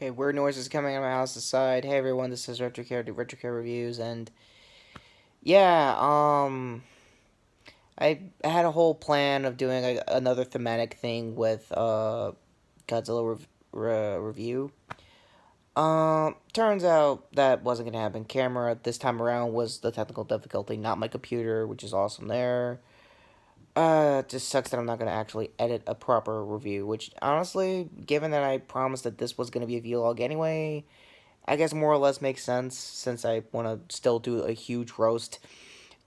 Okay, weird noises coming out of my house aside. Hey everyone, this is RetroKid, do RetroKid reviews, and yeah, I had a whole plan of doing another thematic thing with Godzilla review. Turns out that wasn't gonna happen. Camera this time around was the technical difficulty, not my computer, which is awesome there. It just sucks that I'm not gonna actually edit a proper review, which honestly, given that I promised that this was gonna be a vlog anyway, I guess more or less makes sense since I want to still do a huge roast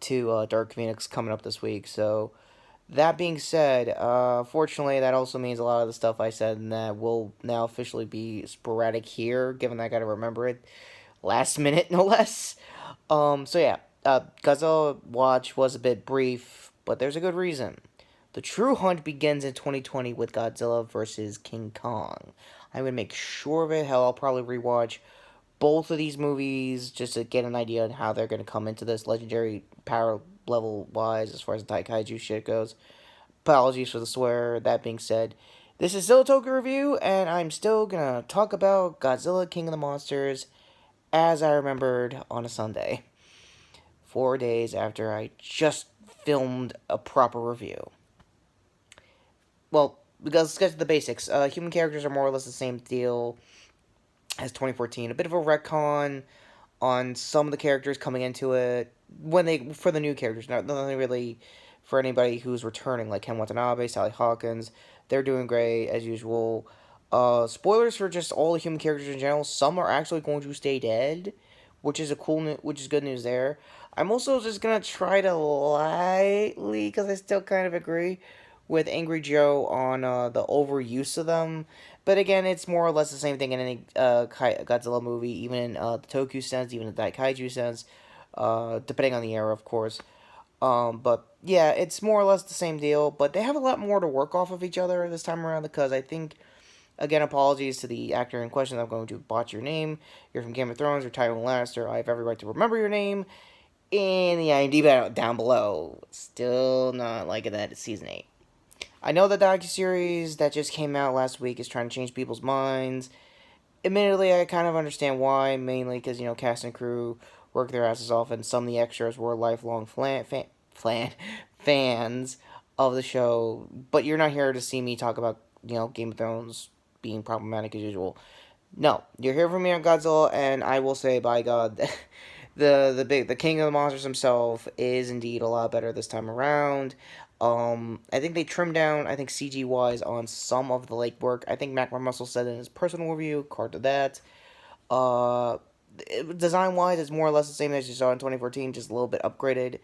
to Dark Phoenix coming up this week. So that being said, fortunately, that also means a lot of the stuff I said in that will now officially be sporadic here, given that I got to remember it last minute, no less. So yeah, Godzilla Watch was a bit brief, but there's a good reason. The true hunt begins in 2020 with Godzilla versus King Kong. I'm gonna make sure of it. Hell, I'll probably rewatch both of these movies just to get an idea on how they're going to come into this legendary power level wise as far as the Taikaiju shit goes. Apologies for the swear. That being said, this is still a Toku review, and I'm still going to talk about Godzilla King of the Monsters as I remembered on a Sunday, 4 days after I just filmed a proper review. Well, because let's get to the basics. Human characters are more or less the same deal as 2014. A bit of a retcon on some of the characters coming into it when they for the new characters, not really for anybody who's returning, like Ken Watanabe, Sally Hawkins. They're doing great as usual. Spoilers for just all the human characters in general. Some are actually going to stay dead, which is which is good news there. I'm also just gonna try to lightly, because I still kind of agree with Angry Joe on the overuse of them. But again, it's more or less the same thing in any Godzilla movie, even in the Toku sense, even the Daikaiju sense, depending on the era, of course. But yeah, it's more or less the same deal, but they have a lot more to work off of each other this time around because I think, again, apologies to the actor in question. I'm going to botch your name. You're from Game of Thrones, you're Tywin Lannister. I have every right to remember your name. In the IMDb down below, still not liking that it's season 8. I know the docu-series that just came out last week is trying to change people's minds. Admittedly, I kind of understand why, mainly because, cast and crew work their asses off, and some of the extras were lifelong fans of the show. But you're not here to see me talk about, Game of Thrones being problematic as usual. No, you're here for me on Godzilla, and I will say, by God, the king of the monsters himself is indeed a lot better this time around. I think they trimmed down, I think CG wise, on some of the lake work. I think Mac Muscle said in his personal review, card to that. Uh, Design wise, it's more or less the same as you saw in 2014, just a little bit upgraded,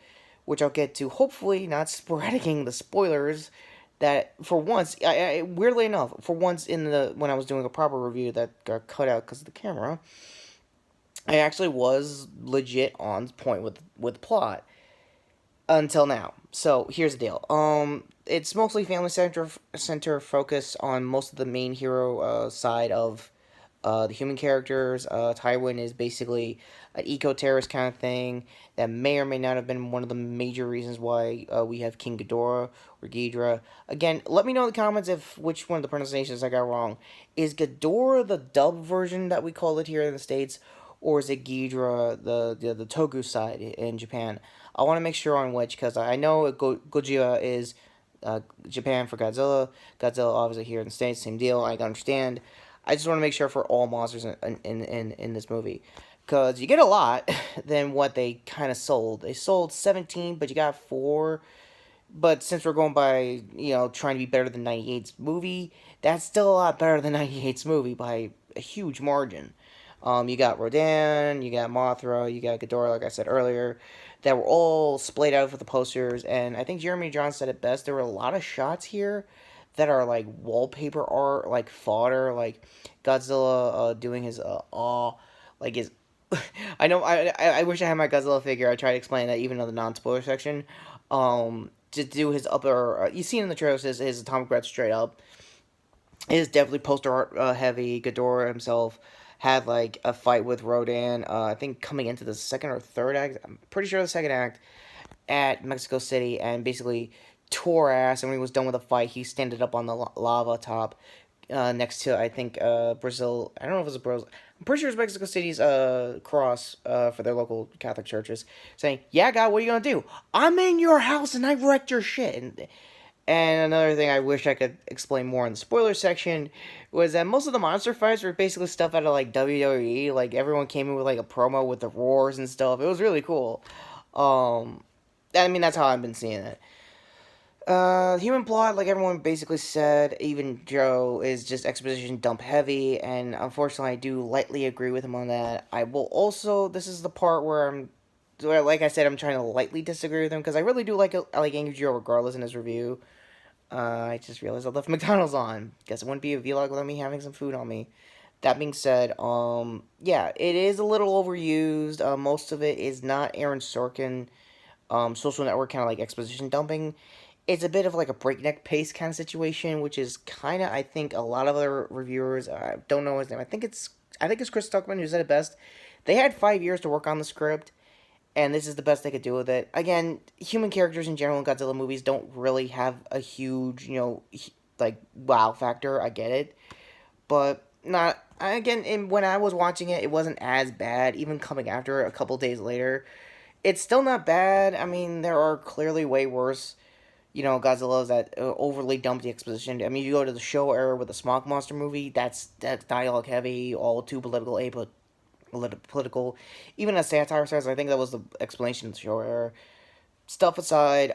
which I'll get to. Hopefully, not sporadicing the spoilers. That for once, weirdly enough, for once in the when I was doing a proper review that got cut out because of the camera, I actually was legit on point with plot until now. So here's the deal. It's mostly family center focus on most of the main hero side of the human characters. Tywin is basically an eco-terrorist kind of thing that may or may not have been one of the major reasons why we have King Ghidorah or Ghidra. Again, let me know in the comments if which one of the pronunciations I got wrong. Is Ghidorah the dub version that we call it here in the States, or is it Ghidra, the Toku side in Japan? I want to make sure on which, because I know Gojira is Japan for Godzilla. Godzilla, obviously, here in the States, same deal. I understand. I just want to make sure for all monsters in this movie. Because you get a lot than what they kind of sold. They sold 17, but you got 4. But since we're going by, trying to be better than 98's movie, that's still a lot better than 98's movie by a huge margin. You got Rodin, you got Mothra, you got Ghidorah, like I said earlier, that were all splayed out for the posters. And I think Jeremy Johns said it best. There were a lot of shots here that are like wallpaper art, like fodder, like Godzilla doing his like his. I know. I wish I had my Godzilla figure. I tried to explain that even in the non-spoiler section. To do his upper, you see in the trailers his atomic breath straight up. It is definitely poster art heavy. Ghidorah himself had like a fight with Rodan. I think coming into the second or third act. I'm pretty sure the second act at Mexico City, and basically tore ass. And when he was done with the fight, he standed up on the lava top, next to, I think, Brazil. I don't know if it was Brazil. I'm pretty sure it's Mexico City's cross for their local Catholic churches, saying, "Yeah, God, what are you gonna do? I'm in your house and I wrecked your shit." And another thing I wish I could explain more in the spoiler section was that most of the monster fights were basically stuff out of like WWE. Like everyone came in with like a promo with the roars and stuff. It was really cool. Um, I mean, that's how I've been seeing it. Human plot, like everyone basically said, even Joe, is just exposition dump heavy, and unfortunately, I do lightly agree with him on that. I will also, this is the part where, like I said, I'm trying to lightly disagree with him because I really do I like Angry Joe regardless in his review. I just realized I left McDonald's on. Guess it wouldn't be a vlog without me having some food on me. That being said, yeah, it is a little overused. Most of it is not Aaron Sorkin, social network kind of like exposition dumping. It's a bit of like a breakneck pace kind of situation, which is kind of, I think, a lot of other reviewers. I don't know his name. I think it's Chris Stuckman who said it best. They had 5 years to work on the script, and this is the best they could do with it. Again, human characters in general in Godzilla movies don't really have a huge, like wow factor. I get it, but not again. When I was watching it, it wasn't as bad. Even coming after it a couple days later, it's still not bad. I mean, there are clearly way worse. Godzilla's that overly dumped the exposition. I mean, you go to the show era with the Smog Monster movie. That's dialogue heavy, all too political. Even as satire says, I think that was the explanation of the show era. Stuff aside,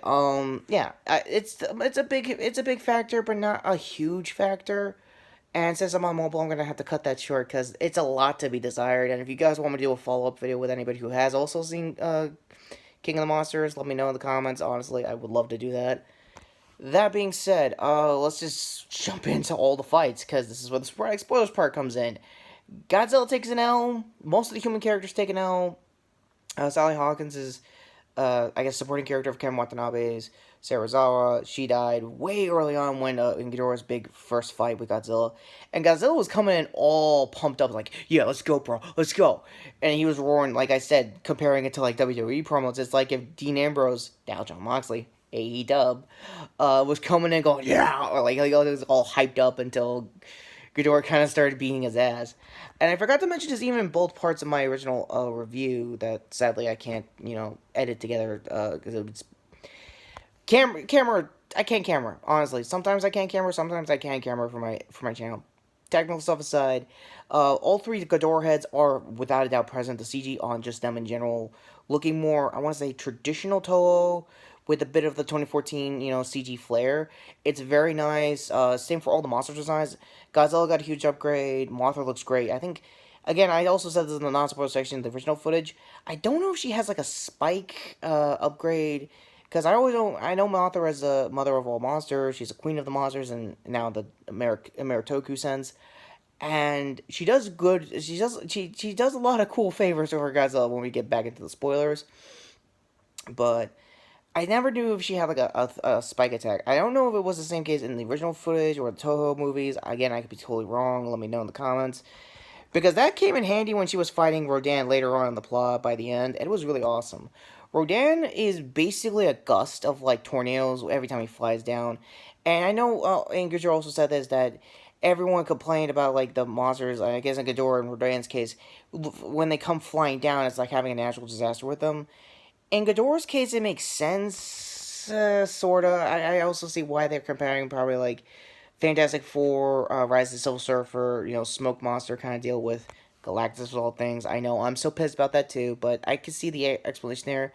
yeah, it's a big factor, but not a huge factor. And since I'm on mobile, I'm gonna have to cut that short because it's a lot to be desired. And if you guys want me to do a follow up video with anybody who has also seen King of the Monsters, let me know in the comments. Honestly, I would love to do that. That being said, let's just jump into all the fights because this is where the sporadic spoilers part comes in. Godzilla takes an L. Most of the human characters take an L. Sally Hawkins is, I guess, supporting character of Ken Watanabe's Serizawa. She died way early on when in Ghidorah's big first fight with Godzilla, and Godzilla was coming in all pumped up, like, "Yeah, let's go, bro, let's go!" And he was roaring, like I said, comparing it to like WWE promos. It's like if Dean Ambrose, now John Moxley, AE Dub, was coming in going, "Yeah," or like he was all hyped up until Ghidorah kind of started beating his ass. And I forgot to mention this even in both parts of my original review that sadly I can't, edit together because it's camera. I can't camera, honestly. Sometimes I can't camera, sometimes I can camera for my channel. Technical stuff aside, all three Ghidorah heads are without a doubt present. The CG on just them in general, looking more, I want to say, traditional Toho with a bit of the 2014, CG flair. It's very nice. Same for all the monster designs. Godzilla got a huge upgrade. Mothra looks great. I think, again, I also said this in the non-spoiler section, the original footage. I don't know if she has like a spike upgrade. Because I know Mothra as the mother of all monsters. She's a queen of the monsters, and now the Toku sense. And she does good. She does a lot of cool favors over Godzilla when we get back into the spoilers. But I never knew if she had like a spike attack. I don't know if it was the same case in the original footage or the Toho movies. Again, I could be totally wrong. Let me know in the comments. Because that came in handy when she was fighting Rodin later on in the plot by the end. It was really awesome. Rodin is basically a gust of like tornadoes every time he flies down. And I know, and Ghidorah also said this, that everyone complained about like the monsters, I guess in Ghidorah and Rodin's case, when they come flying down, it's like having a natural disaster with them. In Ghidorah's case, it makes sense, sorta. I also see why they're comparing probably like Fantastic Four, Rise of the Silver Surfer, Smoke Monster kind of deal with Galactus of all things. I know I'm so pissed about that too, but I can see the explanation there.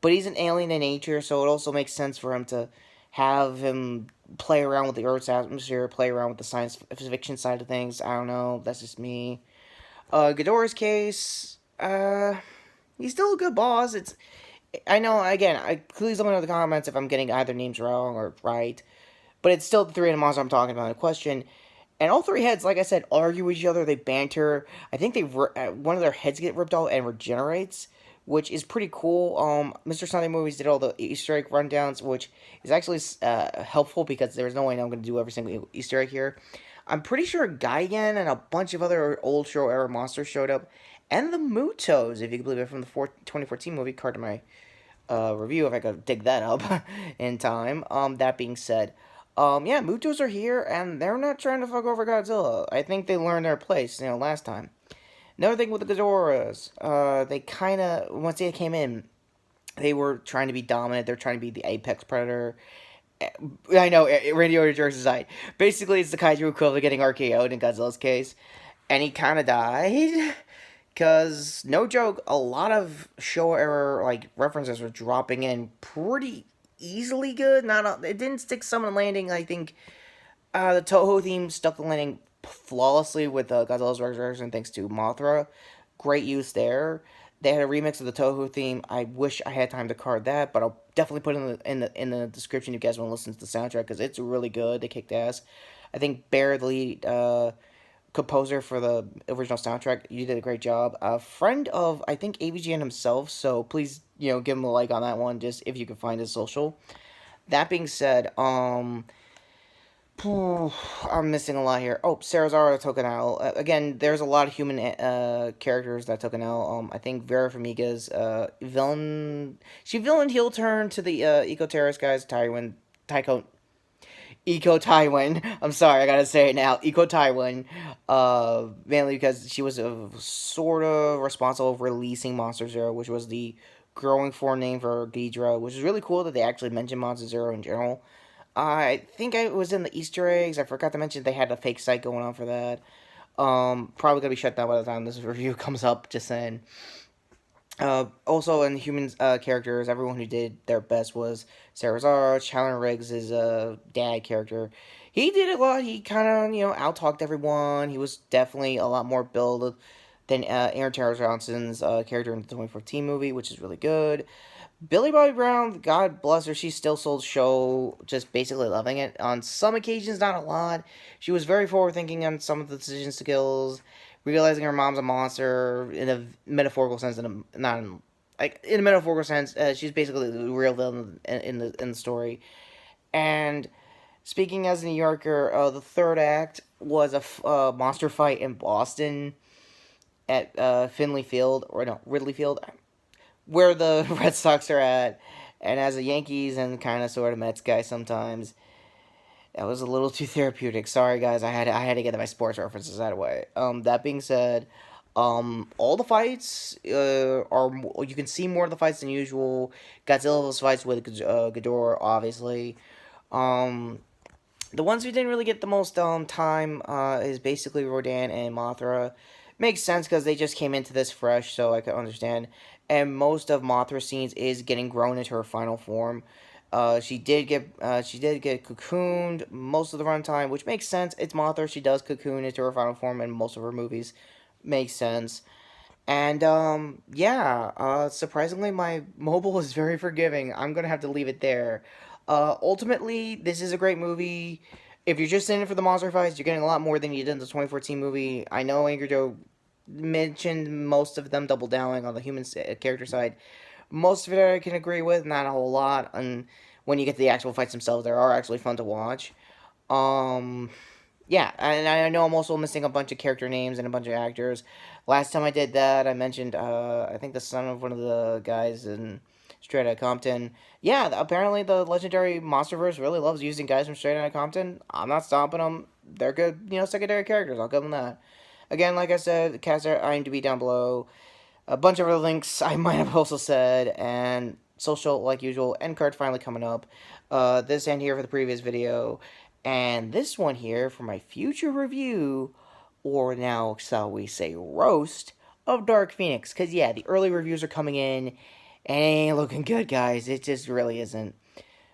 But he's an alien in nature, so it also makes sense for him to have him play around with the Earth's atmosphere, play around with the science fiction side of things. I don't know. That's just me. Ghidorah's case, he's still a good boss. I know, again, please let me know in the comments if I'm getting either names wrong or right. But it's still the three of the monsters I'm talking about in question. And all three heads, like I said, argue with each other. They banter. I think one of their heads get ripped out and regenerates, which is pretty cool. Mr. Sunday Movies did all the Easter egg rundowns, which is actually helpful because there's no way I'm going to do every single Easter egg here. I'm pretty sure Gigan and a bunch of other old show era monsters showed up, and the Mutos, if you can believe it, from the 2014 movie. Card to my review if I could dig that up in time. That being said, Yeah, Mutos are here, and they're not trying to fuck over Godzilla. I think they learned their place, last time. Another thing with the Ghidorahs, they kind of, once they came in, they were trying to be dominant. They're trying to be the apex predator. I know, radio jokes aside. Basically, it's the kaiju equivalent of getting RKO'd in Godzilla's case. And he kind of died. Because, no joke, a lot of show era, references were dropping in pretty easily good. It didn't stick summon landing. I think the Toho theme stuck the landing flawlessly with Godzilla's Resurrection thanks to Mothra. Great use there. They had a remix of the Toho theme. I wish I had time to card that, but I'll definitely put it in the description if you guys want to listen to the soundtrack because it's really good. They kicked ass. I think Bear, the lead composer for the original soundtrack, you did a great job. A friend of I think AVGN himself, so please give him a like on that one, just if you can find his social. That being said, I'm missing a lot here. Oh, Serizawa took an L. Again, there's a lot of human characters that took an L. I think Vera Farmiga's villain. She villained heel turn to the eco terrorist guys. Eco Tywin. I'm sorry, I gotta say it now. Eco Tywin. Mainly because she was sort of responsible for releasing Monster Zero, which was the growing form name for Ghidra, which is really cool that they actually mentioned Monster Zero in general. I think it was in the Easter eggs. I forgot to mention they had a fake site going on for that. Probably gonna be shut down by the time this review comes up. Just saying. Also in human characters, everyone who did their best was Serizawa. Chandler Riggs' dad character. He did a lot. He kind of out-talked everyone. He was definitely a lot more build than Aaron Taylor Johnson's character in the 2014 movie, which is really good. Billy Bobby Brown, God bless her, she still sold show, just basically loving it. On some occasions, not a lot. She was very forward thinking on some of the decision skills, realizing her mom's a monster in a metaphorical sense, not in, in a metaphorical sense. She's basically the real villain in the story. And speaking as a New Yorker, the third act was a monster fight in Boston at Finley Field, or no, Ridley Field, where the Red Sox are at. And as a Yankees and kind of sort of Mets guy sometimes, that was a little too therapeutic. Sorry guys, I had to get my sports references out of the way. That being said, all the fights are, you can see more of the fights than usual. Godzilla's fights with Ghidorah, obviously. The ones we didn't really get the most time is basically Rodin and Mothra. Makes sense because they just came into this fresh, so I could understand. And most of Mothra's scenes is getting grown into her final form. She did get cocooned most of the runtime, which makes sense. It's Mothra; she does cocoon into her final form in most of her movies. Makes sense. And yeah, surprisingly, my mobile is very forgiving. I'm gonna have to leave it there. Ultimately, this is a great movie. If you're just in it for the monster fights, you're getting a lot more than you did in the 2014 movie. I know Angry Joe mentioned most of them double downing on the human character side. Most of it I can agree with, not a whole lot. And when you get to the actual fights themselves, they are actually fun to watch. Um, yeah, and I know I'm also missing a bunch of character names and a bunch of actors. Last time I did that, I mentioned, I think the son of one of the guys in Straight Outta Compton. Yeah, apparently the legendary Monsterverse really loves using guys from Straight Outta Compton. I'm not stopping them. They're good, secondary characters. I'll give them that. Again, like I said, cast IMDb down below. A bunch of other links I might have also said, and social, like usual, end card finally coming up. This end here for the previous video, and this one here for my future review, or now, shall we say, roast, of Dark Phoenix. Because, yeah, the early reviews are coming in, and it ain't looking good, guys. It just really isn't.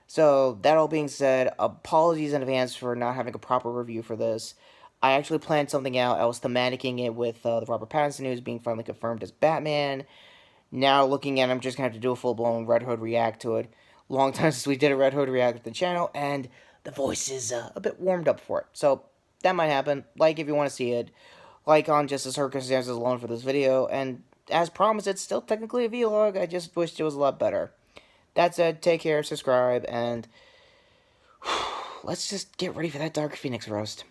So, that all being said, apologies in advance for not having a proper review for this. I actually planned something out. I was thematicking it with the Robert Pattinson news being finally confirmed as Batman. Now, looking at it, I'm just going to have to do a full-blown Red Hood react to it. Long time since we did a Red Hood react to the channel, and the voice is a bit warmed up for it. So, that might happen. Like if you want to see it. Like on just the circumstances alone for this video. And as promised, it's still technically a vlog. I just wished it was a lot better. That said, take care, subscribe, and let's just get ready for that Dark Phoenix roast.